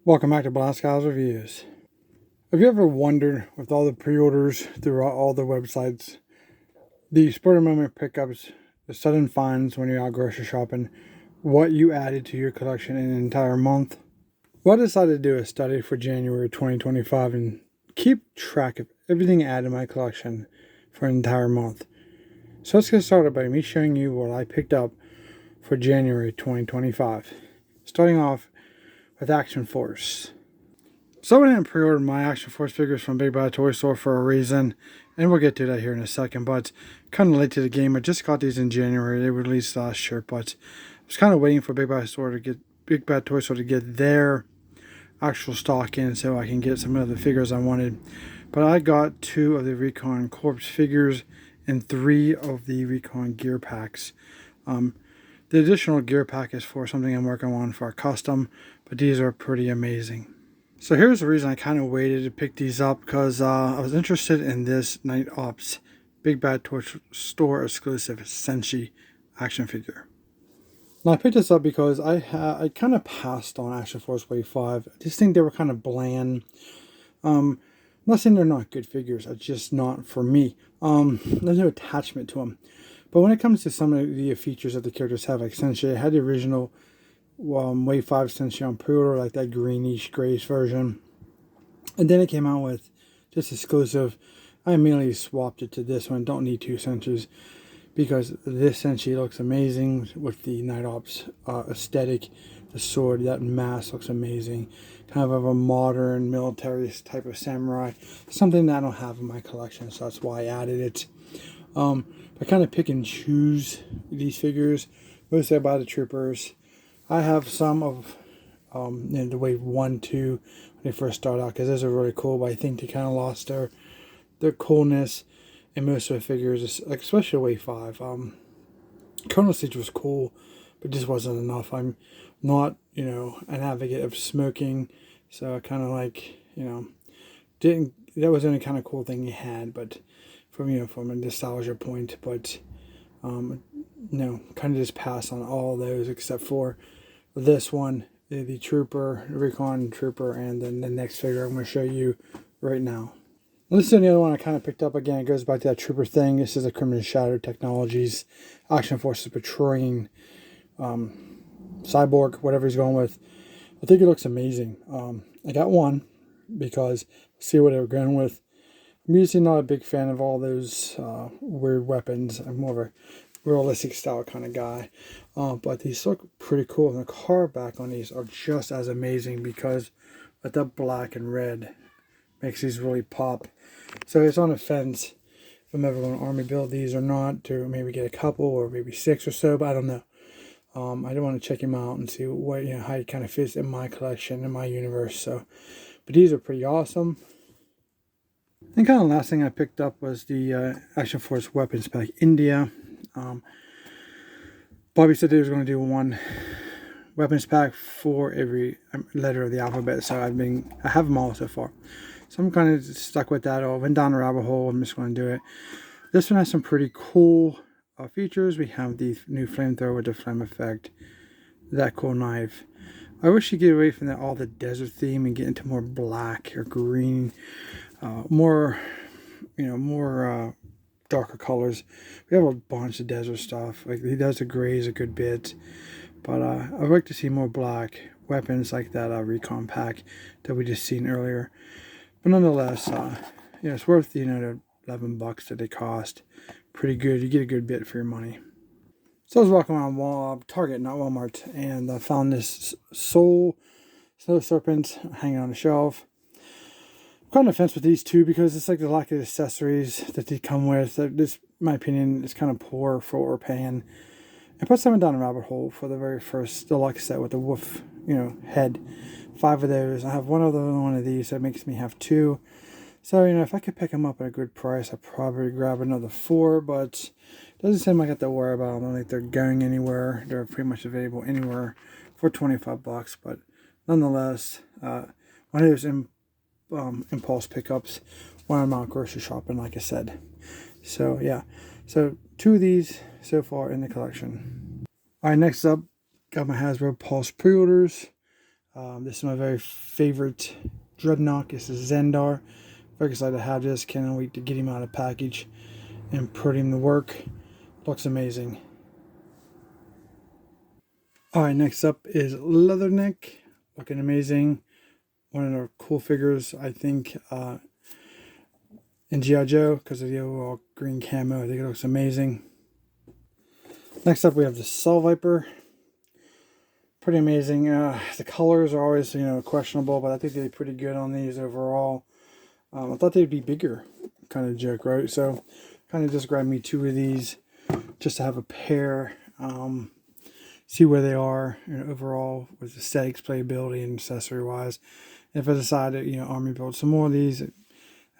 Welcome back to Blast Guys Reviews. Have you ever wondered, with all the pre-orders throughout all the websites, the spur of the moment pickups, the sudden finds when you're out grocery shopping, what you added to your collection in an entire month? Well, I decided to do a study for January 2025 and keep track of everything added in my collection for an entire month. So let's get started by me showing you what I picked up for January 2025. Starting off with Action Force. So I went ahead and pre-ordered my Action Force figures from Big Bad Toy Store for a reason, and we'll get to that here in a second, but kind of late to the game. I just got these in January. They were released last year, but I was kind of waiting for Big Bad Toy Store to get their actual stock in so I can get some of the figures I wanted. But I got 2 of the Recon Corps figures and 3 of the Recon gear packs. The additional gear pack is for something I'm working on for a custom, but these are pretty amazing. So here's the reason I kind of waited to pick these up, because I was interested in this Night Ops Big Bad Toy Store exclusive Senshi action figure. Now I picked this up because I kind of passed on Action Force Wave 5. I just think they were kind of bland. I'm not saying they're not good figures, it's just not for me. There's no attachment to them. But when it comes to some of the features that the characters have, like Senshi, I had the original Wave 5 Senshi on pre-order, like that greenish grayish version. And then it came out with just exclusive. I immediately swapped it to this one. Don't need 2 Senshis, because this Senshi looks amazing with the Night Ops aesthetic. The sword, that mask looks amazing. Kind of a modern military type of samurai. Something that I don't have in my collection, so that's why I added it. I kind of pick and choose these figures. Mostly I buy the troopers. I have some of the Wave 1, 2 when they first started out, because those are really cool, but I think they kind of lost their coolness in most of the figures, like especially Wave 5. Colonel Siege was cool, but just wasn't enough. I'm not, an advocate of smoking, so I kind of like, that was the only kind of cool thing he had, but from a nostalgia point, but kind of just pass on all those except for this one, the Trooper, the Recon Trooper, and then the next figure I'm going to show you right now. And this is the other one I kind of picked up. Again, it goes back to that Trooper thing. This is a Crimson Shadow Technologies Action Forces patrolling Cyborg, whatever he's going with. I think it looks amazing. I got one because see what they were going with. I'm usually not a big fan of all those weird weapons. I'm more of a realistic style kind of guy. But these look pretty cool. And the car back on these are just as amazing, because with that black and red makes these really pop. So it's on the fence if I'm ever going to army build these or not, to maybe get a couple or maybe 6 or so, but I don't know. I do want to check him out and see what how he kind of fits in my collection, in my universe. So, but these are pretty awesome. And kind of the last thing I picked up was the Action Force Weapons Pack India. Bobby said he was going to do 1 weapons pack for every letter of the alphabet, so I have them all so far. So I'm kind of stuck with that. I went down the rabbit hole. I'm just going to do it. This one has some pretty cool features. We have the new flamethrower with the flame effect. That cool knife. I wish you get away from all the desert theme and get into more black or green, more darker colors. We have a bunch of desert stuff. Like, he does the grays a good bit, but I'd like to see more black weapons like that Recon pack that we just seen earlier. But nonetheless, it's worth the $11 that they cost. Pretty good. You get a good bit for your money. So I was walking around Target, not Walmart, and I found this Soul Snow Serpent hanging on the shelf. I'm on the fence with these 2 because it's like the lack of accessories that they come with. This, in my opinion, is kind of poor for what we're paying. And plus, I went down a rabbit hole for the very first deluxe set with the wolf, head. 5 of those. I have one of these, so it makes me have 2. So, if I could pick them up at a good price, I'd probably grab another 4, but it doesn't seem like I have to worry about them. I don't think they're going anywhere. They're pretty much available anywhere for $25, but nonetheless, one of those impulse pickups when I'm out grocery shopping, like I said. So, yeah. So, 2 of these so far in the collection. All right, next up, got my Hasbro Pulse pre-orders. This is my very favorite Dreadnought. This is Zendar. Very excited to have this. Can't wait to get him out of the package and put him to work. Looks amazing. Alright, next up is Leatherneck. Looking amazing. One of the cool figures, I think, in G.I. Joe, because of the overall green camo. I think it looks amazing. Next up, we have the Cell Viper. Pretty amazing. The colors are always, questionable, but I think they did pretty good on these overall. I thought they'd be bigger, kind of joke, right? So, kind of just grabbed me 2 of these just to have a pair. See where they are overall with aesthetics, playability, and accessory wise. If I decide to, army build some more of these,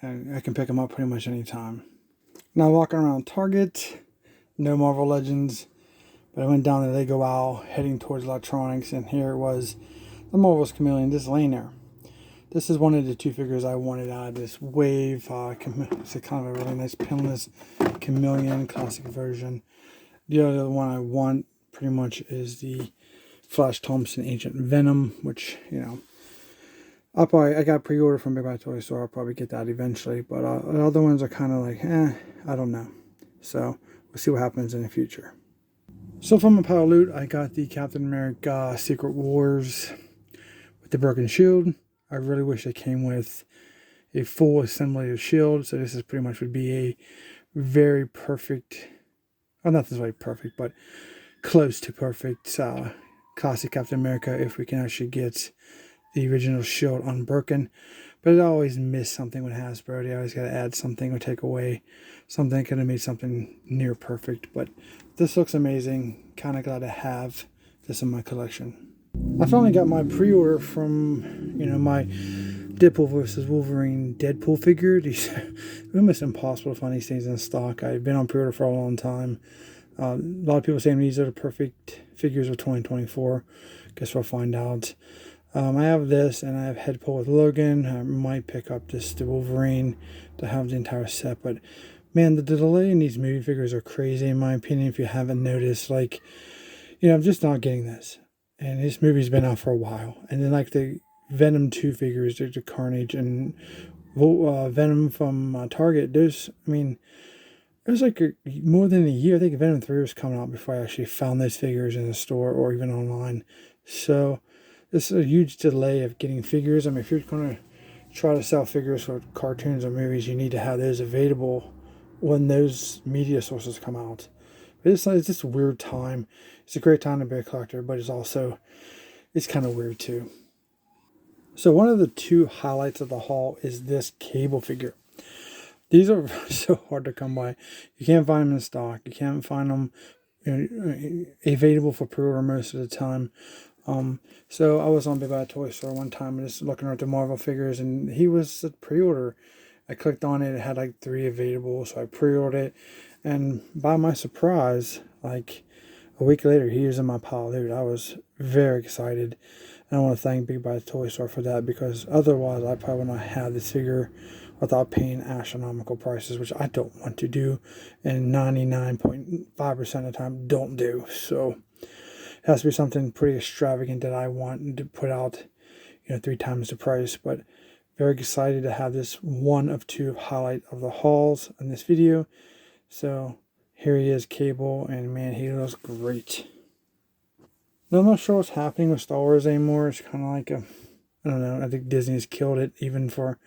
I can pick them up pretty much anytime. Now walking around Target, no Marvel Legends, but I went down the Lego aisle heading towards electronics, and here it was, the Marvel's Chameleon, just laying there. This is one of the 2 figures I wanted out of this wave. It's a kind of a really nice pinless Chameleon classic version. The other one I want pretty much is the Flash Thompson Ancient Venom, which, I got pre-order from Big Bad Toy Store. I'll probably get that eventually, but the other ones are kind of like, I don't know. So we'll see what happens in the future. So from a pile of loot, I got the Captain America Secret Wars with the broken shield. I really wish it came with a full assembly of shield. So this is pretty much would be a very perfect, well, not this way perfect, but close to perfect classic Captain America if we can actually get the original shield unbroken. But I always miss something with Hasbro. They always got to add something or take away something. Could have made something near perfect. But this looks amazing. Kind of glad to have this in my collection. I finally got my pre-order from, my Deadpool vs. Wolverine Deadpool figure. It's almost impossible to find these things in stock. I've been on pre-order for a long time. A lot of people saying these are the perfect figures of 2024. Guess we'll find out. I have this, and I have Headpool with Logan. I might pick up the Wolverine to have the entire set. But, man, the delay in these movie figures are crazy, in my opinion, if you haven't noticed. Like, I'm just not getting this. And this movie's been out for a while. And then, like, the Venom 2 figures, the Carnage and Venom from Target, it was like more than a year. I think Venom 3 was coming out before I actually found those figures in the store or even online. So this is a huge delay of getting figures. If you're going to try to sell figures for cartoons or movies, you need to have those available when those media sources come out. But it's just a weird time. It's a great time to be a collector, but it's kind of weird too. So one of the 2 highlights of the haul is this Cable figure. These are so hard to come by. You can't find them in stock. You can't find them available for pre-order most of the time. So I was on Big Bad Toy Store one time and just looking at the Marvel figures, and he was a pre-order. I clicked on it. It had like 3 available, so I pre-ordered it. And by my surprise, like a week later, he was in my pile of loot. I was very excited. And I want to thank Big Bad Toy Store for that, because otherwise I probably would not have this figure without paying astronomical prices, which I don't want to do, and 99.5% of the time don't do. So it has to be something pretty extravagant that I want to put out, 3 times the price. But very excited to have this one of 2 highlight of the hauls in this video. So here he is, Cable, and man, he looks great. Now, I'm not sure what's happening with Star Wars anymore. It's kind of like I don't know. I think Disney's killed it, even for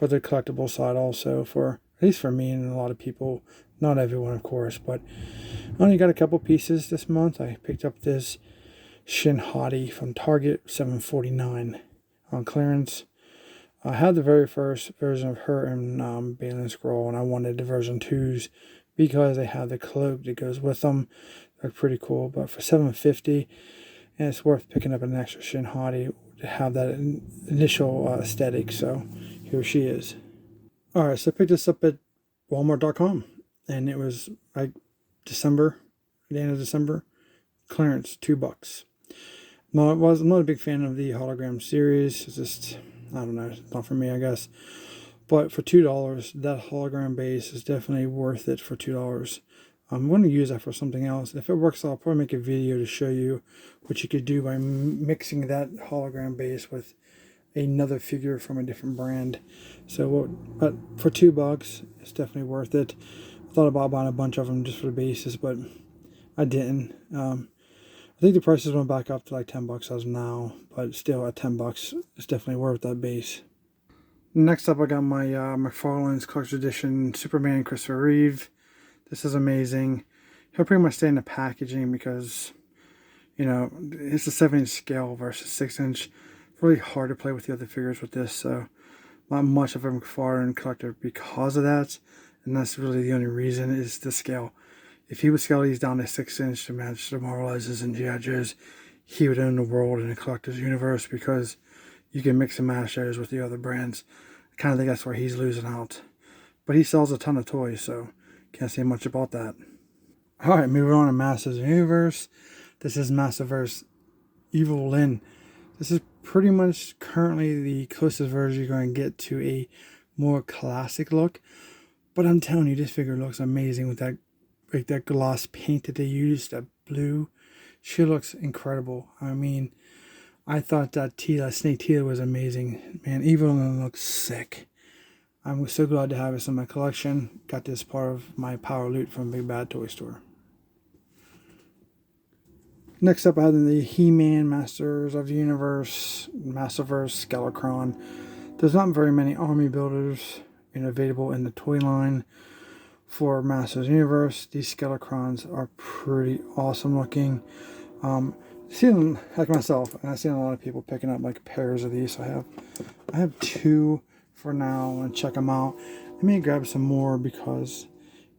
the collectible side also, at least for me and a lot of people. Not everyone, of course, but I only got a couple pieces this month. I picked up this Shin Hati from Target, $7.49 on clearance. I had the very first version of her in Balin Scroll, and I wanted the version 2s because they have the cloak that goes with them. They're pretty cool, but for $7.50, and it's worth picking up an extra Shin Hati to have that initial aesthetic. So here she is. Alright, so I picked this up at Walmart.com, and it was like December, the end of December, clearance, $2. No, I'm not a big fan of the hologram series. It's just, I don't know, it's not for me, I guess. But for $2, that hologram base is definitely worth it for $2. I'm going to use that for something else. If it works, I'll probably make a video to show you what you could do by mixing that hologram base with another figure from a different brand. So, but for $2, it's definitely worth it. I thought about buying a bunch of them just for the bases, but I didn't. I think the prices went back up to like $10 as of now, but still at $10, it's definitely worth that base. Next up, I got my McFarlane's Collector's Edition Superman Christopher Reeve. This is amazing. He'll pretty much stay in the packaging because, you know, it's a 7-inch scale versus 6-inch. Really hard to play with the other figures with this, so not much of a McFarlane collector because of that. And that's really the only reason is the scale. If he would scale these down to 6-inch to match the Marvelizes and G.I. Joes, he would own the world in the collector's universe because you can mix and match those with the other brands. I kind of think that's where he's losing out. But he sells a ton of toys, so can't say much about that. Alright, moving on to Masters of the Universe. This is Masterverse Evil Lyn. This is pretty much currently the closest version you're going to get to a more classic look. But I'm telling you, this figure looks amazing with that gloss paint that they used, that blue. She looks incredible. I mean, I thought that Snake Tila was amazing. Man, Evil Lyn looks sick. I'm so glad to have this in my collection. Got this part of my power loot from Big Bad Toy Store. Next up, I have the He-Man Masters of the Universe, Masterverse Skelecron. There's not very many army builders available in the toy line for Masters of the Universe. These Skelecrons are pretty awesome looking. Seeing like myself, and I've seen a lot of people picking up like pairs of these. So I have 2 for now. I'm gonna check them out. I may grab some more because,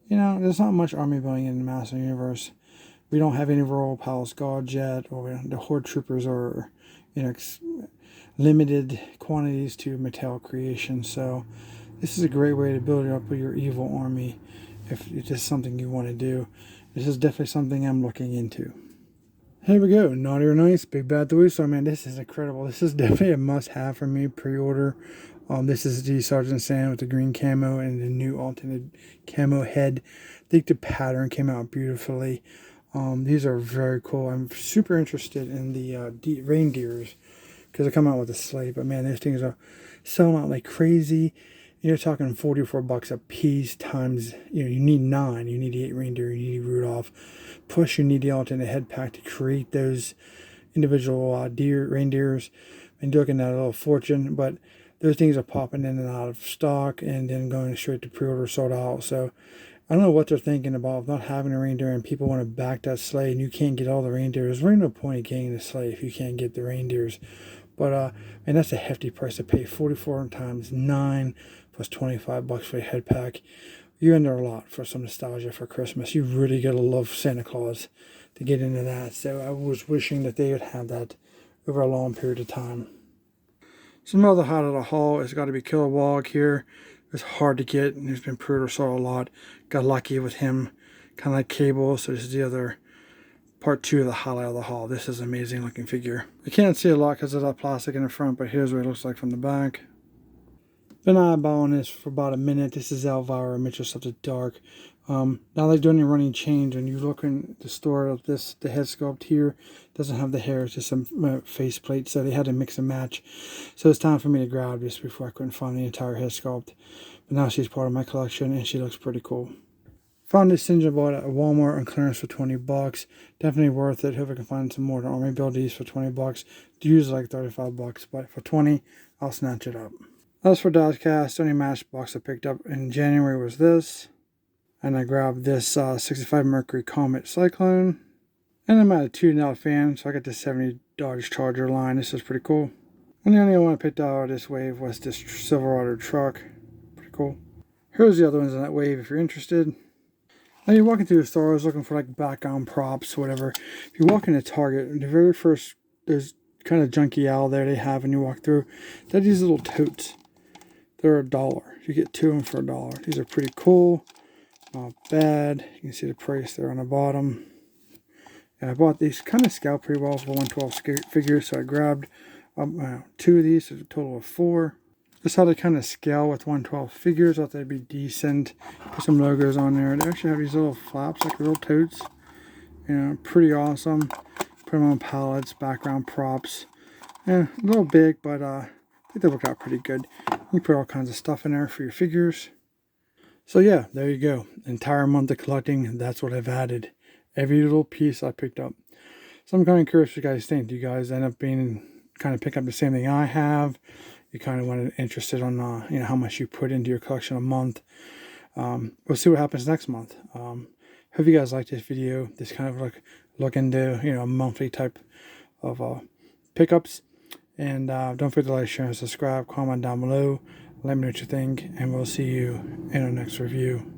you know, there's not much army building in the Masters of the Universe. We don't have any Royal Palace Guards yet, or the Horde Troopers are, you know, limited quantities to Mattel Creation. So this is a great way to build up your evil army if it's just something you want to do. This is definitely something I'm looking into. Here we go, Naughty or Nice, Big Bad Toy Store. Man, this is incredible. This is definitely a must-have for me, pre-order. This is the Sergeant Sam with the green camo and the new alternate camo head. I think the pattern came out beautifully. These are very cool. I'm super interested in the reindeers because they come out with a sleigh. But man, these things are selling out like crazy. You're talking $44 a piece times, you know, you need 9. You need the 8 reindeer, you need Rudolph. Plus you need the alternate head pack to create those individual reindeers. And you're looking at a little fortune, but those things are popping in and out of stock and then going straight to pre-order, sold out. So I don't know what they're thinking about not having a reindeer and people want to back that sleigh and you can't get all the reindeers. There's really no point in getting the sleigh if you can't get the reindeers. But, and that's a hefty price to pay. 44 times 9 plus $25 for a head pack. You're in there a lot for some nostalgia for Christmas. You really gotta love Santa Claus to get into that. So I was wishing that they would have that over a long period of time. Some other hot of the haul has got to be Kilowog here. It's hard to get, and he's been pre-order sold a lot. Got lucky with him, kind of like Cable. So this is the other part 2 of the highlight of the haul. This is an amazing looking figure. I can't see a lot because of that plastic in the front, but here's what it looks like from the back. Been eyeballing this for about a minute. This is Elvira Mitchell Something Dark. Now they're doing a running change. When you look in the store of this, the head sculpt here doesn't have the hair. It's just some face plate. So they had to mix and match. So it's time for me to grab this before I couldn't find the entire head sculpt. But now she's part of my collection and she looks pretty cool. Found this Sinjin bought at Walmart on clearance for $20. Definitely worth it. Hope I can find some more to army build these for $20. Usually like $35, but for $20, I'll snatch it up. As for Dodgecast, the only Matchbox I picked up in January was this. And I grabbed this 65 Mercury Comet Cyclone. And I'm at a 2 fan, so I got the 70 Dodge Charger line. This is pretty cool. And the only one I picked out of this wave was this Silverado truck. Pretty cool. Here's the other ones in that wave if you're interested. Now you're walking through the store, I was looking for like background props, whatever. If you walk into Target, the very first, there's kind of junky owl there they have when you walk through. They're these little totes. They're $1. You get 2 of them for $1. These are pretty cool. Not bad. You can see the price there on the bottom. And I bought these kind of scaled pretty well for 112 figures, so I grabbed 2 of these, so a total of 4. Just how they kind of scale with 1/12 figures. I thought they'd be decent. Put some logos on there. They actually have these little flaps, like little totes. You know, pretty awesome. Put them on pallets, background props. Yeah, a little big, but I think they worked out pretty good. You can put all kinds of stuff in there for your figures. So yeah, there you go. Entire month of collecting, that's what I've added. Every little piece I picked up. So I'm kind of curious what you guys think. Do you guys end up being kind of picking up the same thing I have? You kind of interested on you know, how much you put into your collection a month. We'll see what happens next month. Hope you guys liked this video. This kind of like look into, you know, a monthly type of pickups. And don't forget to like, share, and subscribe. Comment down below. Let me know what you think, and we'll see you in our next review.